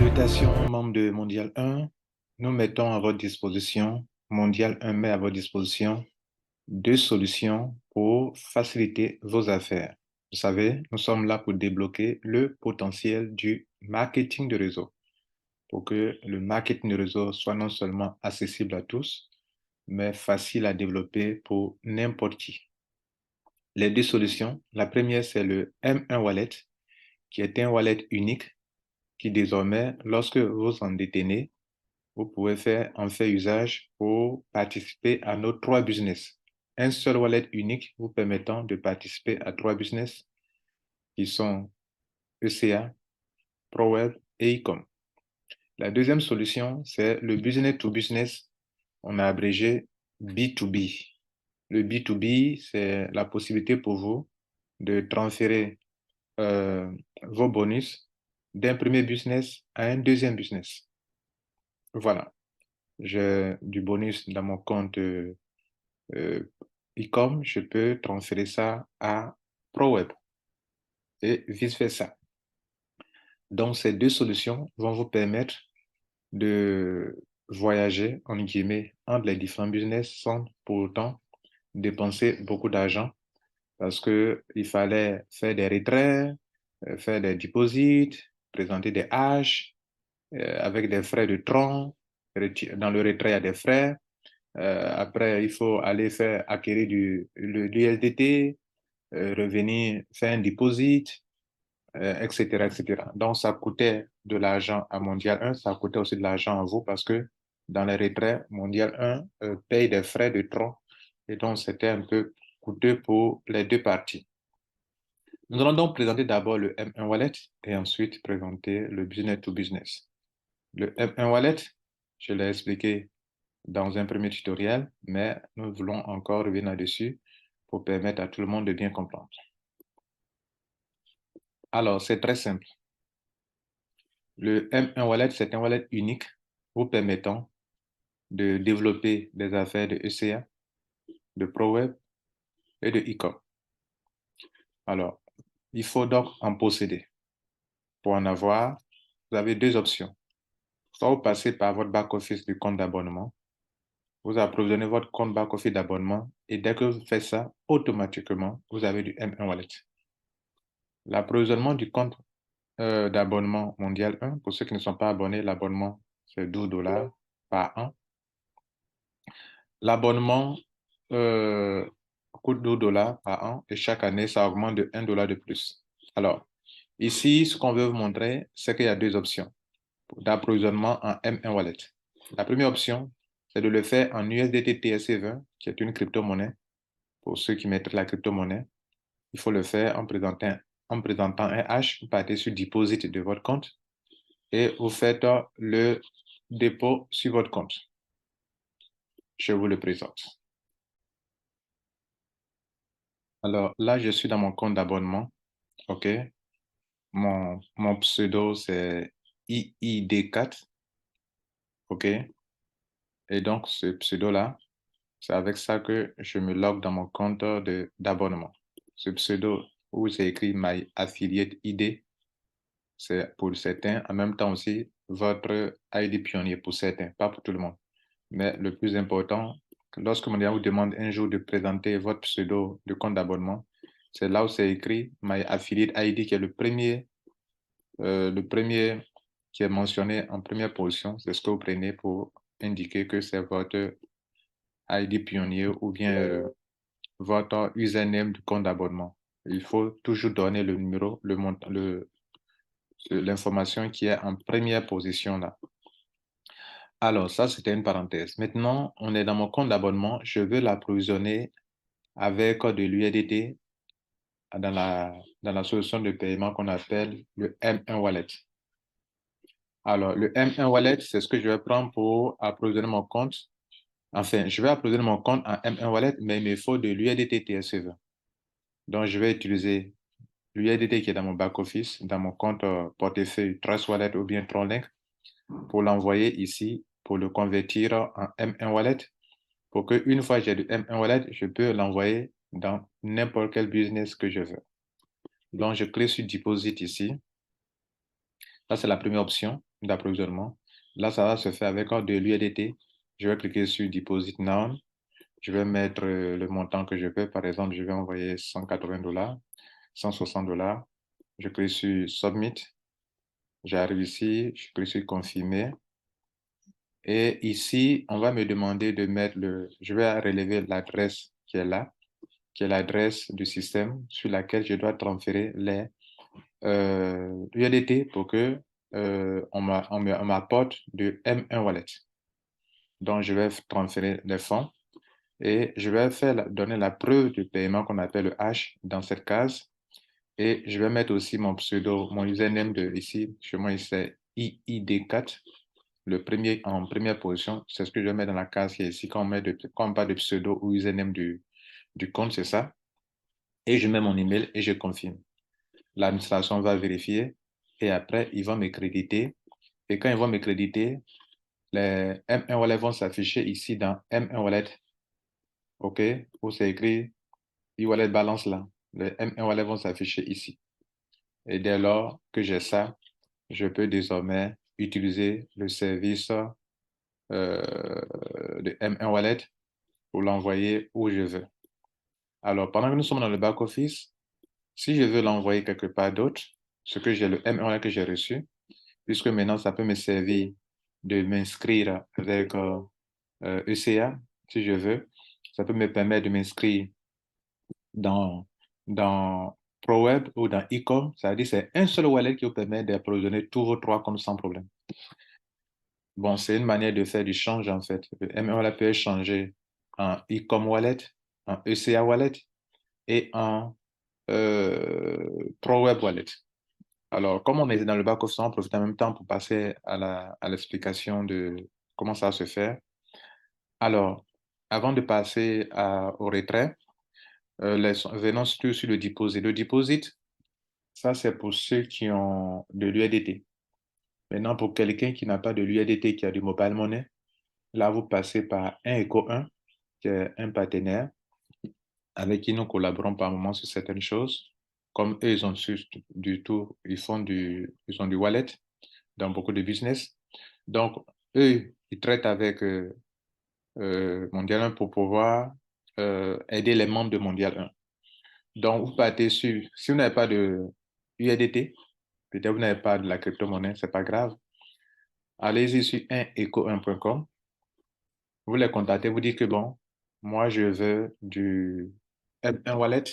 Salutations, membres de Mondial 1. Nous mettons à votre disposition, Mondial 1 met à votre disposition deux solutions pour faciliter vos affaires. Vous savez, nous sommes là pour débloquer le potentiel du marketing de réseau, pour que le marketing de réseau soit non seulement accessible à tous, mais facile à développer pour n'importe qui. Les deux solutions, la première, c'est le M1 Wallet, qui est un wallet unique qui désormais, lorsque vous en détenez, vous pouvez en faire usage pour participer à nos trois business. Un seul wallet unique vous permettant de participer à trois business qui sont ECA, ProWeb et Ecom. La deuxième solution, c'est le business to business. On a abrégé B2B. Le B2B, c'est la possibilité pour vous de transférer vos bonus d'un premier business à un deuxième business. Voilà. J'ai du bonus dans mon compte Ecom, je peux transférer ça à ProWeb et vice-versa. Donc, ces deux solutions vont vous permettre de voyager, en guillemets, entre les différents business sans pour autant dépenser beaucoup d'argent parce qu'il fallait faire des retraits, faire des deposits, présenter des haches avec des frais de tronc. Dans le retrait, il y a des frais. Après, il faut aller faire acquérir l'USDT, revenir faire un deposit, etc., etc. Donc, ça coûtait de l'argent à Mondial 1, ça coûtait aussi de l'argent à vous parce que dans les retraits, Mondial 1 paye des frais de tronc et donc c'était un peu coûteux pour les deux parties. Nous allons donc présenter d'abord le M1 Wallet et ensuite présenter le Business to Business. Le M1 Wallet, je l'ai expliqué dans un premier tutoriel, mais nous voulons encore revenir dessus pour permettre à tout le monde de bien comprendre. Alors, c'est très simple. Le M1 Wallet, c'est un wallet unique vous permettant de développer des affaires de ECA, de ProWeb et de Ecom. Alors, il faut donc en posséder. Pour en avoir, vous avez deux options. Soit vous passez par votre back-office du compte d'abonnement, vous approvisionnez votre compte back-office d'abonnement et dès que vous faites ça, automatiquement, vous avez du M1 Wallet. L'approvisionnement du compte d'abonnement Mondial 1, pour ceux qui ne sont pas abonnés, l'abonnement, c'est 12 $ par an. L'abonnement coûte 12 $ par an et chaque année, ça augmente de 1 $ de plus. Alors, ici, ce qu'on veut vous montrer, c'est qu'il y a deux options d'approvisionnement en M1 Wallet. La première option, c'est de le faire en USDT TRC20, qui est une crypto-monnaie. Pour ceux qui mettent la crypto-monnaie, il faut le faire en présentant un hash, vous partez sur Deposit de votre compte et vous faites le dépôt sur votre compte. Je vous le présente. Alors là, je suis dans mon compte d'abonnement. OK. Mon pseudo, c'est IID4. OK. Et donc, ce pseudo-là, c'est avec ça que je me log dans mon compte d'abonnement. Ce pseudo où c'est écrit My Affiliate ID, c'est pour certains. En même temps aussi, votre ID pionnier pour certains, pas pour tout le monde. Mais le plus important, lorsque Mondial vous demande un jour de présenter votre pseudo de compte d'abonnement, c'est là où c'est écrit My Affiliate ID, qui est le premier qui est mentionné en première position. C'est ce que vous prenez pour indiquer que c'est votre ID pionnier ou bien votre username du compte d'abonnement. Il faut toujours donner le numéro, l'information qui est en première position là. Alors, ça, c'était une parenthèse. Maintenant, on est dans mon compte d'abonnement. Je veux l'approvisionner avec de l'USDT dans la solution de paiement qu'on appelle le M1 Wallet. Alors, le M1 Wallet, c'est ce que je vais prendre pour approvisionner mon compte. Enfin, je vais approvisionner mon compte en M1 Wallet, mais il me faut de l'USDT TRC20. Donc, je vais utiliser l'USDT qui est dans mon back-office, dans mon compte portefeuille Trust Wallet ou bien TronLink, pour l'envoyer ici, pour le convertir en M1 Wallet, pour qu'une fois que j'ai du M1 Wallet, je peux l'envoyer dans n'importe quel business que je veux. Donc, je clique sur Deposit ici. Ça, c'est la première option. d'approvisionnement. Là, ça va se faire avec de l'USDT. Je vais cliquer sur Deposit Now. Je vais mettre le montant que je veux. Par exemple, je vais envoyer $180, $160. Je clique sur Submit. J'arrive ici, je clique sur Confirmer. Et ici, on va me demander de mettre je vais relever l'adresse qui est là, qui est l'adresse du système sur laquelle je dois transférer les USDT pour que on m'apporte du M1 Wallet. Donc, je vais transférer les fonds et je vais donner la preuve du paiement qu'on appelle le hash dans cette case. Et je vais mettre aussi mon pseudo, mon username de ici. Chez moi, c'est IID4. Le premier en première position, c'est ce que je vais mettre dans la case qui est ici. Quand on parle de pseudo ou username du compte, c'est ça. Et je mets mon email et je confirme. L'administration va vérifier et après, ils vont me créditer. Et quand ils vont me créditer, les M1 Wallet vont s'afficher ici dans M1 Wallet. OK? Où c'est écrit e-wallet balance là. Les M1 Wallet vont s'afficher ici. Et dès lors que j'ai ça, je peux désormais utiliser le service de M1 Wallet pour l'envoyer où je veux. Alors, pendant que nous sommes dans le back-office, si je veux l'envoyer quelque part d'autre, ce que j'ai le M1 Wallet que j'ai reçu, puisque maintenant ça peut me servir de m'inscrire avec ECA, si je veux, ça peut me permettre de m'inscrire dans ProWeb ou dans eCom, ça veut dire que c'est un seul wallet qui vous permet d'approvisionner tous vos trois comptes sans problème. Bon, c'est une manière de faire du change en fait. Le M1 Wallet peut être changé en eCom Wallet, en ECA Wallet et en ProWeb Wallet. Alors, comme on est dans le back-office, on profite en même temps pour passer à l'explication de comment ça va se faire. Alors, avant de passer au retrait, venons sur le deposit. Le deposit, ça c'est pour ceux qui ont de l'USDT. Maintenant, pour quelqu'un qui n'a pas de l'USDT, qui a du mobile money, là, vous passez par 1ECO1, qui est un partenaire avec qui nous collaborons par moment sur certaines choses. Comme eux, ils ont ils ont du wallet dans beaucoup de business. Donc, eux, ils traitent avec Mondial 1 pour pouvoir aider les membres de Mondial 1. Donc, vous partez sur, si vous n'avez pas de USDT, peut-être vous n'avez pas de la crypto-monnaie, c'est pas grave. Allez-y sur 1eco1.com. Vous les contactez, vous dites que bon, moi je veux du M1 Wallet,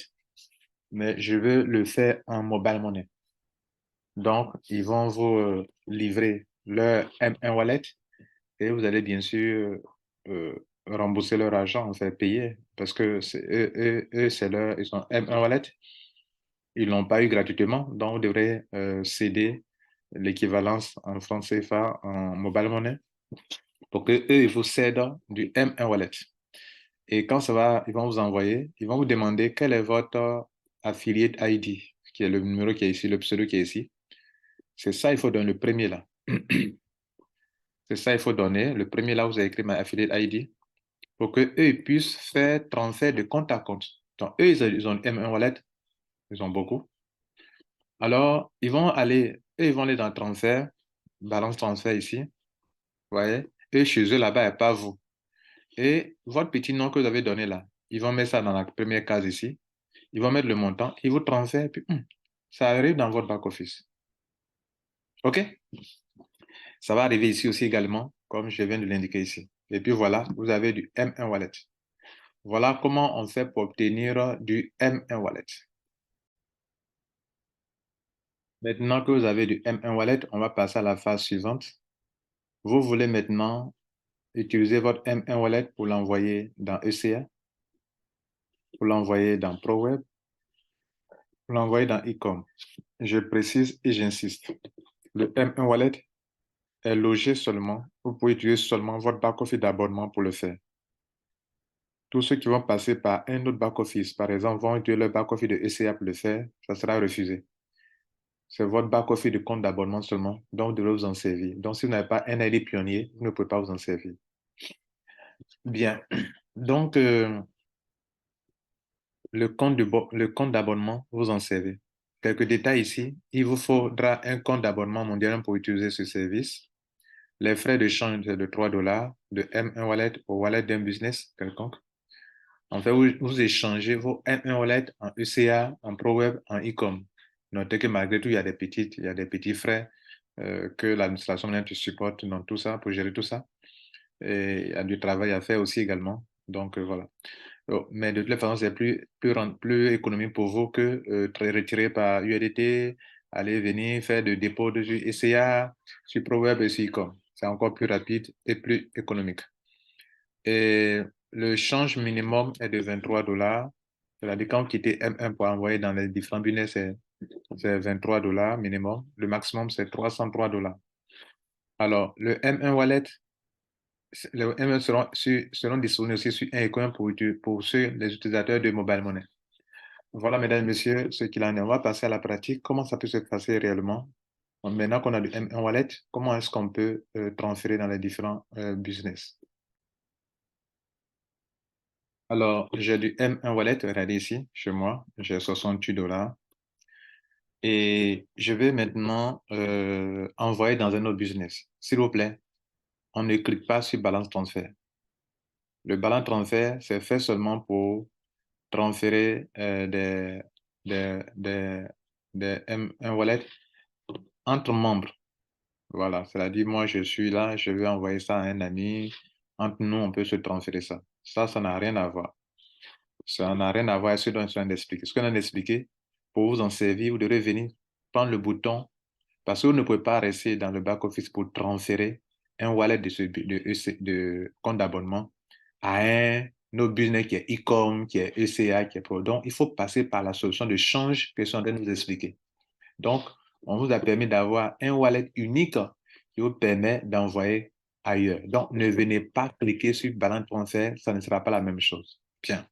mais je veux le faire en mobile money. Donc, ils vont vous livrer leur M1 Wallet et vous allez bien sûr rembourser leur argent, en fait, payer, parce que ils ont M1 Wallet, ils ne l'ont pas eu gratuitement, donc vous devrez céder l'équivalence en francs CFA en mobile money pour que eux ils vous cèdent du M1 Wallet. Et quand ils vont vous envoyer, ils vont vous demander quel est votre affiliate ID, qui est le numéro qui est ici, le pseudo qui est ici. C'est ça, il faut donner le premier là. C'est ça, il faut donner. Le premier là, vous avez écrit ma affiliate ID pour qu'eux ils puissent faire transfert de compte à compte. Donc, eux, ils ont M1 Wallet, ils ont beaucoup. Alors, ils vont aller dans le transfert, balance transfert ici. Vous voyez? Et chez eux là-bas, et pas vous. Et votre petit nom que vous avez donné là, ils vont mettre ça dans la première case ici. Ils vont mettre le montant, ils vous transfèrent, puis ça arrive dans votre back-office. OK? Ça va arriver ici aussi également, comme je viens de l'indiquer ici. Et puis voilà, vous avez du M1 Wallet. Voilà comment on fait pour obtenir du M1 Wallet. Maintenant que vous avez du M1 Wallet, on va passer à la phase suivante. Vous voulez maintenant utiliser votre M1 Wallet pour l'envoyer dans ECA, pour l'envoyer dans ProWeb, pour l'envoyer dans eCom. Je précise et j'insiste. Le M1 Wallet est logé seulement, vous pouvez utiliser seulement votre back-office d'abonnement pour le faire. Tous ceux qui vont passer par un autre back-office, par exemple, vont utiliser le back-office de ECA pour le faire, ça sera refusé. C'est votre back-office de compte d'abonnement seulement dont vous devez vous en servir. Donc, si vous n'avez pas un ID pionnier, vous ne pouvez pas vous en servir. Bien. Donc, le compte d'abonnement, vous en servez. quelques détails ici. Il vous faudra un compte d'abonnement mondial pour utiliser ce service. Les frais de change de $3 de M1 Wallet au wallet d'un business quelconque. En fait, vous échangez vos M1 Wallet en ECA, en ProWeb, en e-com. Notez que malgré tout, il y a des petits frais que l'administration te supporte dans tout ça, pour gérer tout ça. Et il y a du travail à faire aussi également. Donc, voilà. Mais de toute façon, c'est plus économique pour vous que retirer par USDT, aller venir faire de dépôt de ECA sur ProWeb et sur e-com. C'est encore plus rapide et plus économique. Et le change minimum est de $23. C'est-à-dire quand vous quittez M1 pour envoyer dans les différents business, c'est $23 minimum. Le maximum, c'est $303. Alors, le M1 Wallet, les M1 seront disponibles aussi sur un coin pour les utilisateurs de mobile money. Voilà, mesdames et messieurs, ce qu'il en est. On va passer à la pratique. Comment ça peut se passer réellement? Maintenant qu'on a du M1 Wallet, comment est-ce qu'on peut transférer dans les différents business? Alors, j'ai du M1 Wallet, regardez ici, chez moi, j'ai $68. Et je vais maintenant envoyer dans un autre business. S'il vous plaît, on ne clique pas sur Balance Transfert. Le Balance Transfert, c'est fait seulement pour transférer des, des M1 Wallet entre membres. Voilà, c'est-à-dire, moi, je suis là, je vais envoyer ça à un ami. Entre nous, on peut se transférer ça. Ça n'a rien à voir. Ça n'a rien à voir avec ce dont je suis en train d'expliquer. Ce qu'on a expliqué, pour vous en servir, vous devez venir prendre le bouton, parce que vous ne pouvez pas rester dans le back-office pour transférer un wallet de compte d'abonnement à un autre business qui est e-com, qui est ECA, qui est pro. Donc, il faut passer par la solution de change que je suis en train de nous expliquer. Donc, on vous a permis d'avoir un wallet unique qui vous permet d'envoyer ailleurs. Donc, ne venez pas cliquer sur Balance Transfert, ça ne sera pas la même chose. Bien.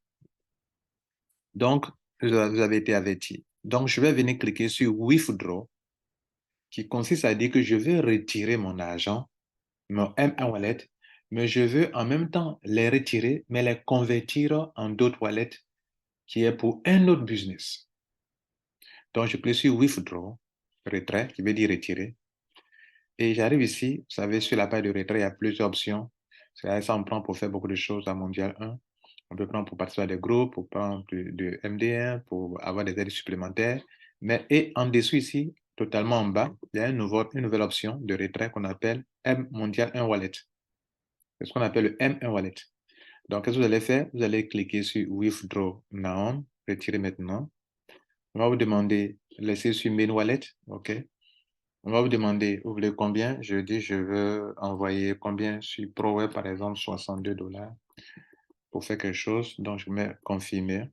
Donc, vous avez été averti. Donc, je vais venir cliquer sur Withdraw, qui consiste à dire que je veux retirer mon argent, mon M1 Wallet, mais je veux en même temps les retirer, mais les convertir en d'autres wallets qui est pour un autre business. Donc, je clique sur Withdraw, retrait, qui veut dire retirer. Et j'arrive ici, vous savez, sur la page de retrait, il y a plusieurs options. Ça, on prend pour faire beaucoup de choses à Mondial 1. On peut prendre pour participer à des groupes, pour prendre de MD1, pour avoir des aides supplémentaires. Mais et en dessous ici, totalement en bas, il y a une nouvelle option de retrait qu'on appelle M Mondial 1 Wallet. C'est ce qu'on appelle le M1 Wallet. Donc, qu'est-ce que vous allez faire? Vous allez cliquer sur Withdraw Now, retirer maintenant. On va vous demander, laisser sur Main Wallet, OK? On va vous demander, vous voulez combien? Je dis, je veux envoyer combien sur ProWeb, par exemple, $62 pour faire quelque chose. Donc, je mets confirmer.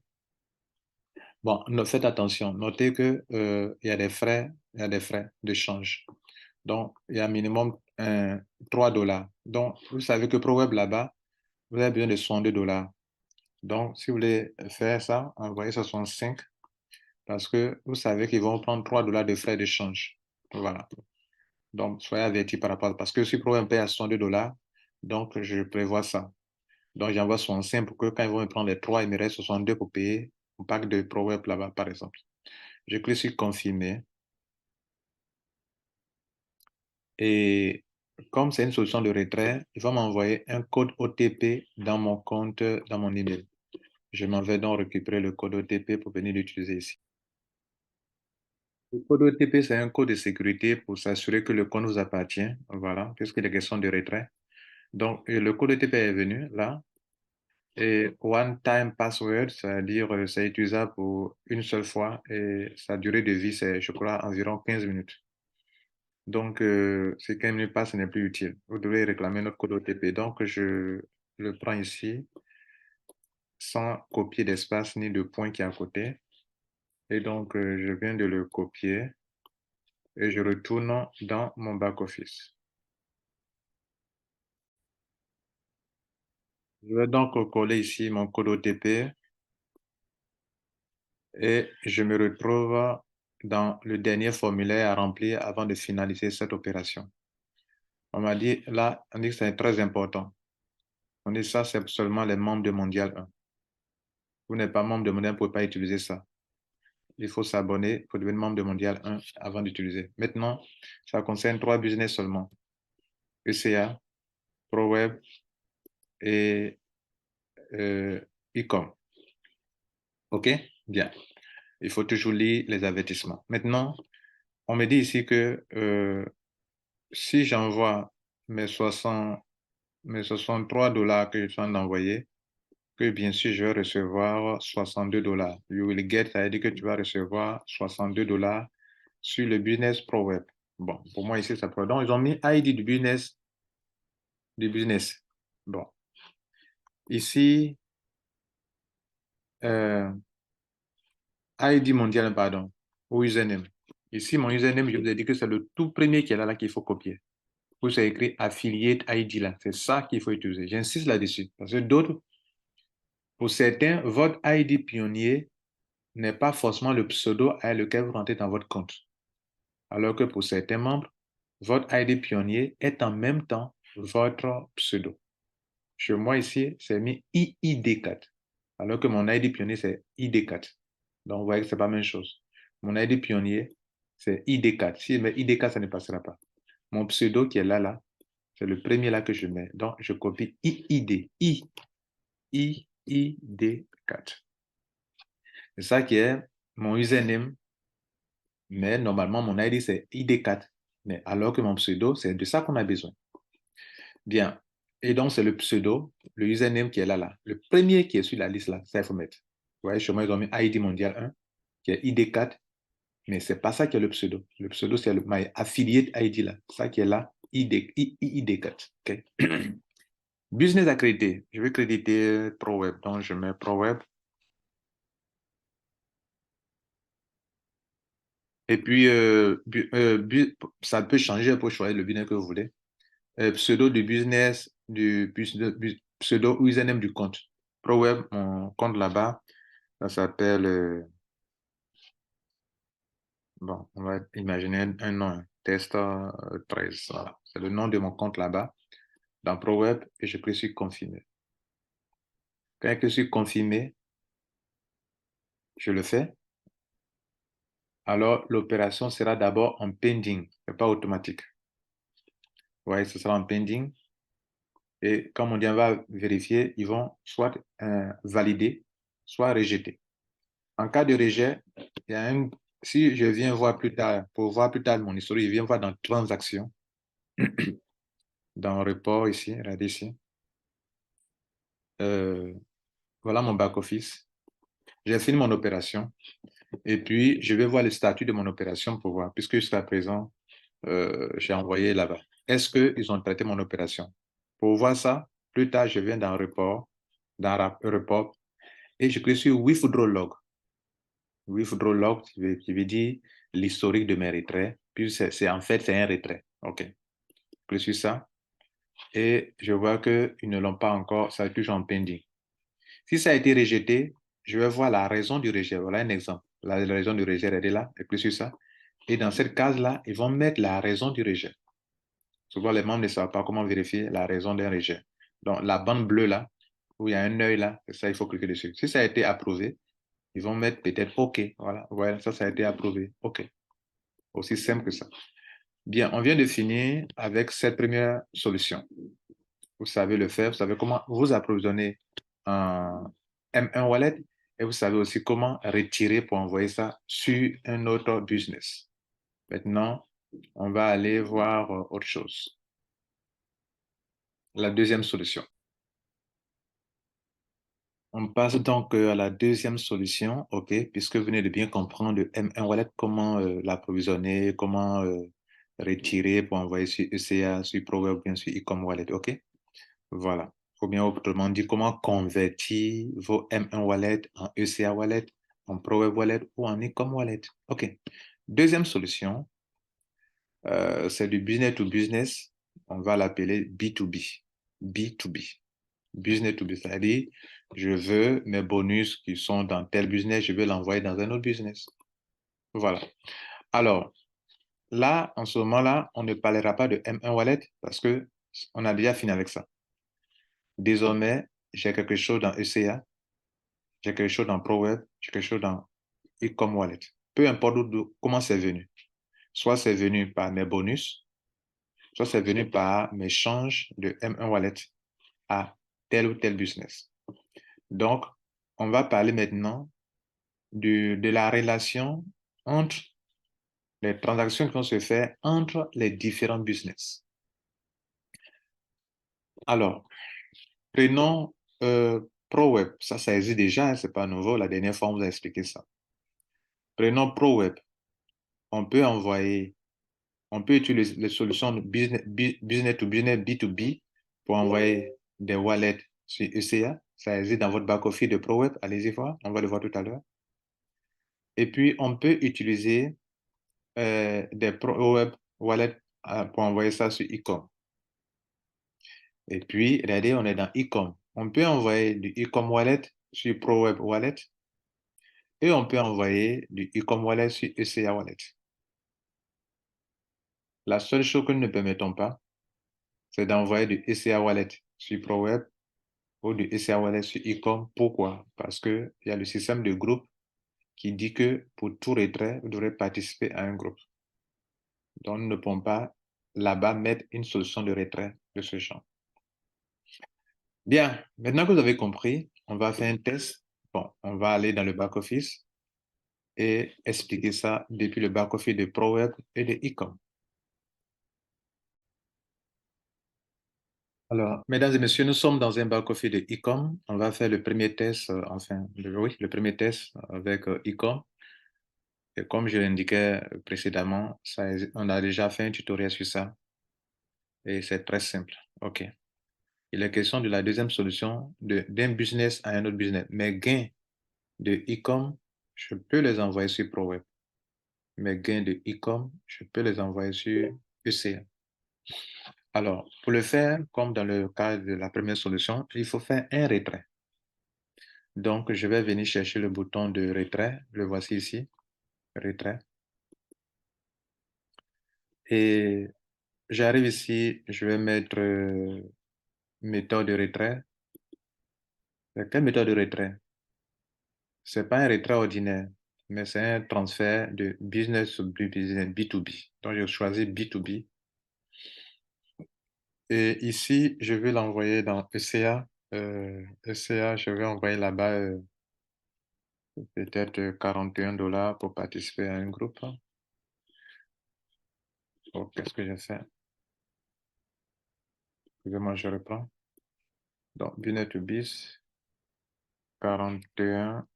Bon, faites attention. Notez que, il y a des frais, il y a des frais de change. Donc, il y a minimum $3. Donc, vous savez que ProWeb là-bas, vous avez besoin de $62. Donc, si vous voulez faire ça, envoyez 65 parce que vous savez qu'ils vont prendre $3 de frais de change. Voilà. Donc, soyez avertis par rapport à ça. Parce que si ProWeb paye à $62, donc je prévois ça. Donc, j'envoie 65 pour que quand ils vont me prendre les 3, il me reste 62 pour payer un pack de ProWeb là-bas, par exemple. Je clique sur confirmer. Et comme c'est une solution de retrait, il va m'envoyer un code OTP dans mon compte, dans mon email. Je m'en vais donc récupérer le code OTP pour venir l'utiliser ici. Le code OTP, c'est un code de sécurité pour s'assurer que le compte vous appartient. Voilà, puisqu'il est question de retrait. Donc, le code OTP est venu là. Et one time password, c'est-à-dire c'est utilisable pour une seule fois et sa durée de vie, c'est, je crois, environ 15 minutes. Donc, si 15 minutes passent, ce n'est plus utile. Vous devez réclamer notre code OTP. Donc, je le prends ici, sans copier d'espace ni de point qui est à côté. Et donc, je viens de le copier et je retourne dans mon back-office. Je vais donc coller ici mon code OTP et je me retrouve dans le dernier formulaire à remplir avant de finaliser cette opération. On m'a dit, là, on dit que c'est très important. On dit ça, c'est seulement les membres de Mondial 1. Vous n'êtes pas membre de Mondial, vous ne pouvez pas utiliser ça. il faut s'abonner, il faut devenir membre de Mondial 1 avant d'utiliser. Maintenant, ça concerne 3 business seulement. ECA, ProWeb et e-com. OK? Bien. Il faut toujours lire les avertissements. Maintenant, on me dit ici que si j'envoie mes 63 dollars que je suis en train d'envoyer, que bien sûr, je vais recevoir 62 dollars. You will get, ça veut dire que tu vas recevoir 62 dollars sur le business ProWeb. Bon, pour moi ici, ça peut. Donc, ils ont mis ID du business, du business. Bon, ici, ID mondial, pardon, ou username. Ici, mon username, je vous ai dit que c'est le tout premier qui est là qu'il faut copier. Vous avez écrit affiliate ID là. C'est ça qu'il faut utiliser. J'insiste là-dessus. Parce que d'autres, pour certains, votre ID pionnier n'est pas forcément le pseudo avec lequel vous rentrez dans votre compte. Alors que pour certains membres, votre ID pionnier est en même temps votre pseudo. Chez moi ici, c'est mis IID4. Alors que mon ID pionnier, c'est ID4. Donc, vous voyez que ce n'est pas la même chose. Mon ID pionnier, c'est ID4. Si je mets ID4, ça ne passera pas. Mon pseudo qui est là, c'est le premier là que je mets. Donc, je copie IID. IID4. C'est ça qui est mon username. Mais normalement, mon ID, c'est ID4. Mais alors que mon pseudo, c'est de ça qu'on a besoin. Bien. Et donc, c'est le pseudo, le username qui est là. Le premier qui est sur la liste là, ça, il faut mettre. Vous voyez, chez moi, ils ont mis ID mondial 1, qui est ID4. Mais ce n'est pas ça qui est le pseudo. Le pseudo, c'est le my affiliate ID là. Ça qui est là, ID4. OK. Business accrédité. Je vais créditer ProWeb. Donc, je mets ProWeb. Et puis, ça peut changer pour choisir le business que vous voulez. Pseudo du business, pseudo username du compte. ProWeb, mon compte là-bas, ça s'appelle, bon, on va imaginer un nom, test 13. Voilà. C'est le nom de mon compte là-bas, dans ProWeb, et je clique sur confirmer. Quand je suis confirmé, je le fais. Alors, l'opération sera d'abord en pending, ce n'est pas automatique. Vous voyez, ce sera en pending. Et comme on dit, on va vérifier, ils vont soit valider, soit rejeter. En cas de rejet, il y a si je viens voir plus tard, pour voir plus tard mon historique, je viens voir dans transactions, dans report ici, regardez ici. Voilà mon back-office. J'ai fini mon opération. Et puis, je vais voir le statut de mon opération pour voir, puisque jusqu'à présent, j'ai envoyé là-bas. Est-ce qu'ils ont traité mon opération? Pour voir ça, plus tard, je viens dans report, et je clique sur Withdraw Log. Withdraw Log, qui veut dire l'historique de mes retraits. Puis, en fait, c'est un retrait. OK. Je clique sur ça. Et je vois qu'ils ne l'ont pas encore, ça est toujours en pending. Si ça a été rejeté, je vais voir la raison du rejet. Voilà un exemple. La raison du rejet, elle est là, et clique sur ça. Et dans cette case-là, ils vont mettre la raison du rejet. Souvent, les membres ne savent pas comment vérifier la raison d'un rejet. Donc, la bande bleue là, où il y a un œil là, ça, il faut cliquer dessus. Si ça a été approuvé, ils vont mettre peut-être OK. Voilà, voilà, ça a été approuvé. OK. Aussi simple que ça. Bien, on vient de finir avec cette première solution. Vous savez le faire, vous savez comment vous approvisionner un M1 Wallet et vous savez aussi comment retirer pour envoyer ça sur un autre business. Maintenant, on va aller voir autre chose. La deuxième solution. On passe donc à la deuxième solution, OK, puisque vous venez de bien comprendre le M1 Wallet, comment l'approvisionner, comment retirer pour envoyer sur ECA, sur ProWeb, bien sûr, e-com Wallet, OK? Voilà. Ou bien autrement dit, comment convertir vos M1 Wallet en ECA Wallet, en ProWeb Wallet ou en e-com Wallet. OK. Deuxième solution, c'est du business to business. On va l'appeler B2B. B2B. Business to business. C'est-à-dire, je veux mes bonus qui sont dans tel business, je veux l'envoyer dans un autre business. Voilà. Alors, là, en ce moment-là, on ne parlera pas de M1 Wallet parce que on a déjà fini avec ça. Désormais, j'ai quelque chose dans ECA, j'ai quelque chose dans ProWeb, j'ai quelque chose dans Ecom Wallet. Peu importe comment c'est venu. Soit c'est venu par mes bonus, soit c'est venu par mes changes de M1 Wallet à tel ou tel business. Donc, on va parler maintenant de la relation entre les transactions qui vont se faire entre les différents business. Alors, prenons ProWeb. Ça existe déjà, c'est pas nouveau. La dernière fois, on vous a expliqué ça. Prenons ProWeb. On peut envoyer, on peut utiliser les solutions business to business, B2B, pour envoyer des wallets sur ECA. Ça existe dans votre back-office de ProWeb. Allez-y voir, on va le voir tout à l'heure. Et puis, on peut utiliser des ProWeb wallets pour envoyer ça sur Ecom. Et puis, regardez, on est dans Ecom. On peut envoyer du Ecom Wallet sur ProWeb Wallet et on peut envoyer du Ecom Wallet sur ECA Wallet. La seule chose que nous ne permettons pas, c'est d'envoyer du ECA Wallet sur ProWeb ou du ECA Wallet sur Ecom. Pourquoi? Parce qu'il y a le système de groupe qui dit que pour tout retrait, vous devrez participer à un groupe. Donc, nous ne pouvons pas là-bas mettre une solution de retrait de ce genre. Bien, maintenant que vous avez compris, on va faire un test. Bon, on va aller dans le back-office et expliquer ça depuis le back-office de ProWeb et de Ecom. Alors, mesdames et messieurs, nous sommes dans un back-office de Ecom. On va faire le premier test, le premier test avec Ecom. Et comme je l'indiquais précédemment, on a déjà fait un tutoriel sur ça et c'est très simple. OK. Il est question de la deuxième solution d'un business à un autre business. Mes gains de Ecom, je peux les envoyer sur ProWeb. Mes gains de Ecom, je peux les envoyer sur ECA. Alors, pour le faire, comme dans le cas de la première solution, il faut faire un retrait. Donc, je vais venir chercher le bouton de retrait. Le voici ici, retrait. Et j'arrive ici, je vais mettre méthode de retrait. Quelle méthode de retrait? Ce n'est pas un retrait ordinaire, mais c'est un transfert de business to business, B2B. Donc, je choisis B2B. Et ici, je vais l'envoyer dans ECA. ECA, je vais envoyer là-bas peut-être 41 $ pour participer à un groupe. Donc, qu'est-ce que je fais? Excusez-moi, je reprends. Donc, business to biz, 41.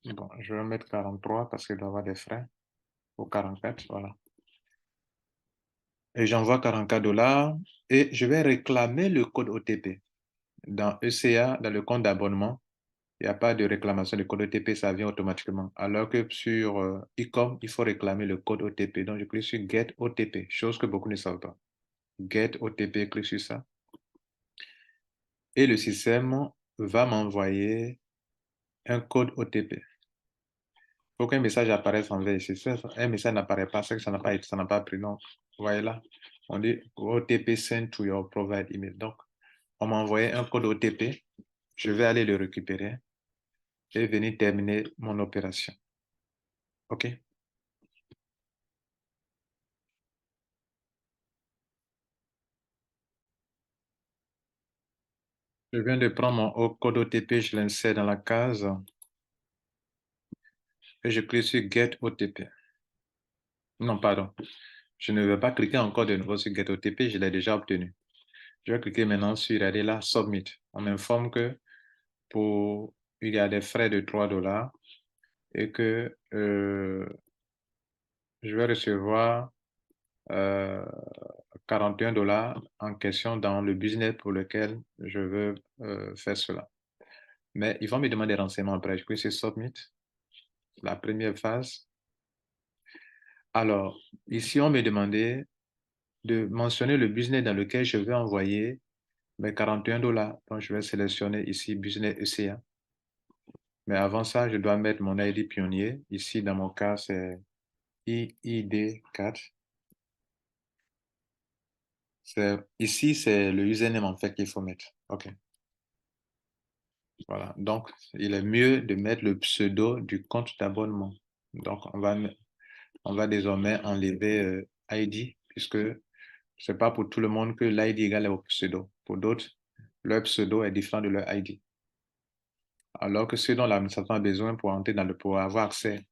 Bon, je vais mettre 43 parce qu'il doit y avoir des frais. Ou 44, voilà. Et j'envoie 44 $ et je vais réclamer le code OTP. Dans ECA, dans le compte d'abonnement, il n'y a pas de réclamation de code OTP, ça vient automatiquement. Alors que sur Ecom, il faut réclamer le code OTP. Donc, je clique sur Get OTP, chose que beaucoup ne savent pas. Get OTP, clique sur ça. Et le système va m'envoyer un code OTP. Il faut qu'un message apparaisse en vert ici. Si un message n'apparaît pas, c'est que ça n'a pas pris. Donc, vous voyez là, on dit OTP sent to your provide email. Donc, on m'a envoyé un code OTP. Je vais aller le récupérer et venir terminer mon opération. OK? Je viens de prendre mon code OTP, je l'insère dans la case et je clique sur Get OTP. Non, pardon. Je ne vais pas cliquer encore de nouveau sur Get OTP, je l'ai déjà obtenu. Je vais cliquer maintenant sur, regardez là, Submit. On m'informe que il y a des frais de 3 $ et que je vais recevoir 41 $ en question dans le business pour lequel je veux faire cela. Mais ils vont me demander des renseignements après. Je clique sur Submit, la première phase. Alors, ici, on me demandait de mentionner le business dans lequel je vais envoyer mes 41 $. Donc, je vais sélectionner ici Business ECA. Mais avant ça, je dois mettre mon ID pionnier. Ici, dans mon cas, c'est IID4. Ici, c'est le username en fait qu'il faut mettre. OK. Voilà. Donc, il est mieux de mettre le pseudo du compte d'abonnement. Donc, on va désormais enlever ID, puisque c'est pas pour tout le monde que l'ID égale au pseudo. Pour d'autres, leur pseudo est différent de leur ID. Alors que ce dont l'administration a besoin pour avoir accès,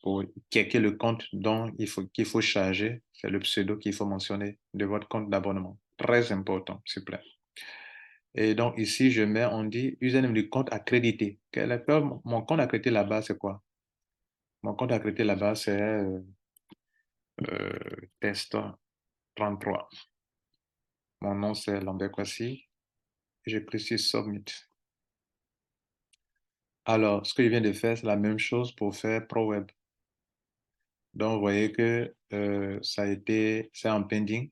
pour checker le compte dont qu'il faut charger, c'est le pseudo qu'il faut mentionner de votre compte d'abonnement. Très important, s'il vous plaît. Et donc ici, on dit username du compte accrédité. Mon compte accrédité là-bas, c'est quoi? Mon compte accrédité là-bas, c'est test 33. Mon nom, c'est Lambert Kwasi. Je précise Submit. Alors, ce que je viens de faire, c'est la même chose pour faire ProWeb. Donc, vous voyez que c'est en pending.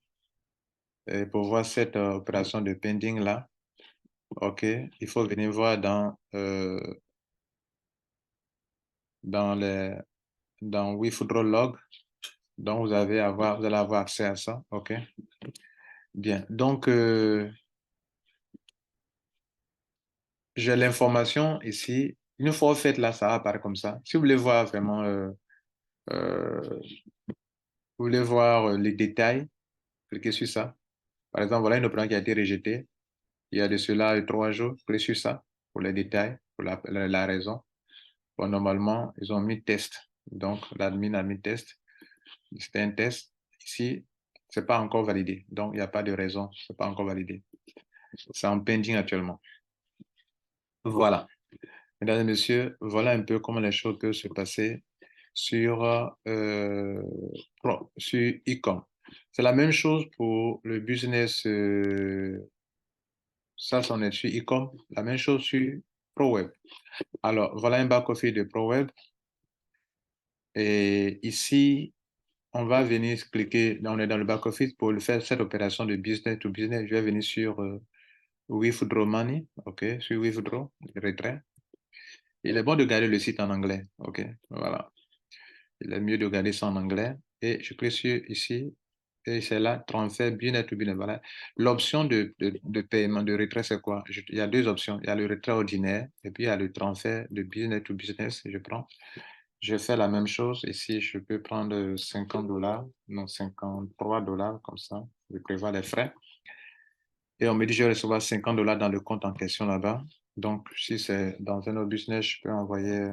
Et pour voir cette opération de pending là, OK, il faut venir voir dans WeFoodrow Log. Donc, vous allez avoir accès à ça. OK. Bien. Donc, j'ai l'information ici. Une fois faite là, ça apparaît comme ça. Si vous voulez voir vraiment, euh, vous voulez voir les détails, cliquez sur ça. Par exemple, voilà une opération qui a été rejetée. Il y a de cela 3 jours. Cliquez sur ça pour les détails, pour la raison. Bon, normalement, ils ont mis test. Donc, l'admin a mis test. C'était un test. Ici, c'est pas encore validé. Donc, il n'y a pas de raison. C'est pas encore validé. C'est en pending actuellement. Voilà. Mesdames et messieurs, voilà un peu comment les choses peuvent se passer sur, sur e-com. C'est la même chose pour le business. Ça, c'en est sur e-com. La même chose sur ProWeb. Alors, voilà un back-office de ProWeb. Et ici, on va venir cliquer, on est dans le back-office pour faire cette opération de business to business. Je vais venir sur WeFoodrow Money, OK, sur WeFoodrow, retrait. Il est bon de garder le site en anglais, OK, voilà. Il est mieux de garder ça en anglais. Et je clique sur ici, et c'est là, transfert business to business. Voilà. L'option de paiement, de retrait, c'est quoi? Il y a deux options. Il y a le retrait ordinaire, et puis il y a le transfert de business to business. Je prends. Je fais la même chose. Ici, je peux prendre 50 $, non 53 $, comme ça. Je prévois les frais. Et on me dit, je vais recevoir 50 $ dans le compte en question là-bas. Donc, si c'est dans un autre business, je peux envoyer,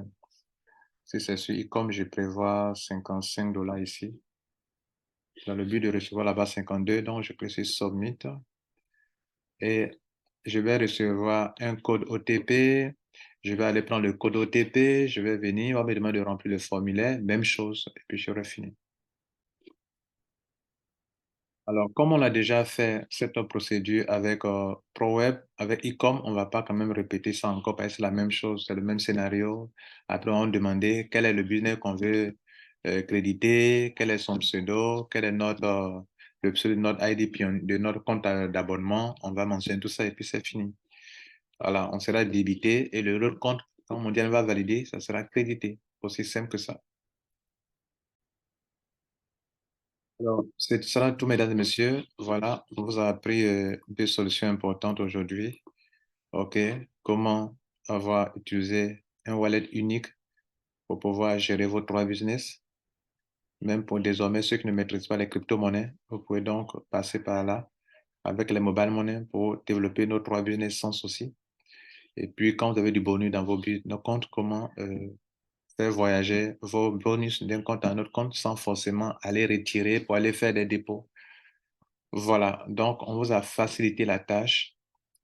si c'est sur e-com, je prévois 55 $ ici. Dans le but de recevoir là-bas 52, donc je clique sur Submit. Et je vais recevoir un code OTP. Je vais aller prendre le code OTP. Je vais venir, on va me demander de remplir le formulaire. Même chose. Et puis, j'aurai fini. Alors, comme on a déjà fait cette procédure avec ProWeb, avec e-com, on ne va pas quand même répéter ça encore parce que c'est la même chose, c'est le même scénario. Après, on demandait quel est le business qu'on veut créditer, quel est son pseudo, quel est le pseudo de notre ID, puis de notre compte d'abonnement. On va mentionner tout ça et puis c'est fini. Voilà, on sera débité et l'autre compte, quand Mondial va valider, ça sera crédité. Aussi simple que ça. Alors, c'est ça tout, mesdames et messieurs. Voilà, on vous a appris deux solutions importantes aujourd'hui. OK, comment avoir utilisé un wallet unique pour pouvoir gérer vos 3 business. Même pour désormais ceux qui ne maîtrisent pas les crypto-monnaies, vous pouvez donc passer par là avec les mobile money pour développer nos 3 business sans souci. Et puis, quand vous avez du bonus dans nos comptes, comment faire voyager vos bonus d'un compte à un autre compte sans forcément aller retirer pour aller faire des dépôts. Voilà, donc on vous a facilité la tâche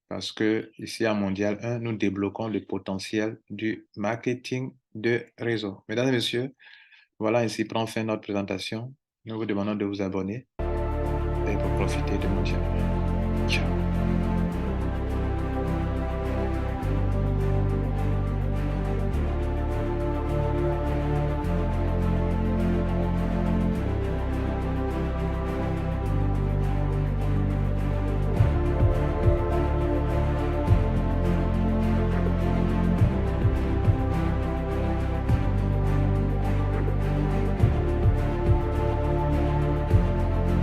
parce que ici à Mondial 1, nous débloquons le potentiel du marketing de réseau. Mesdames et messieurs, voilà ainsi prend fin notre présentation. Nous vous demandons de vous abonner et pour profiter de Mondial 1. Ciao.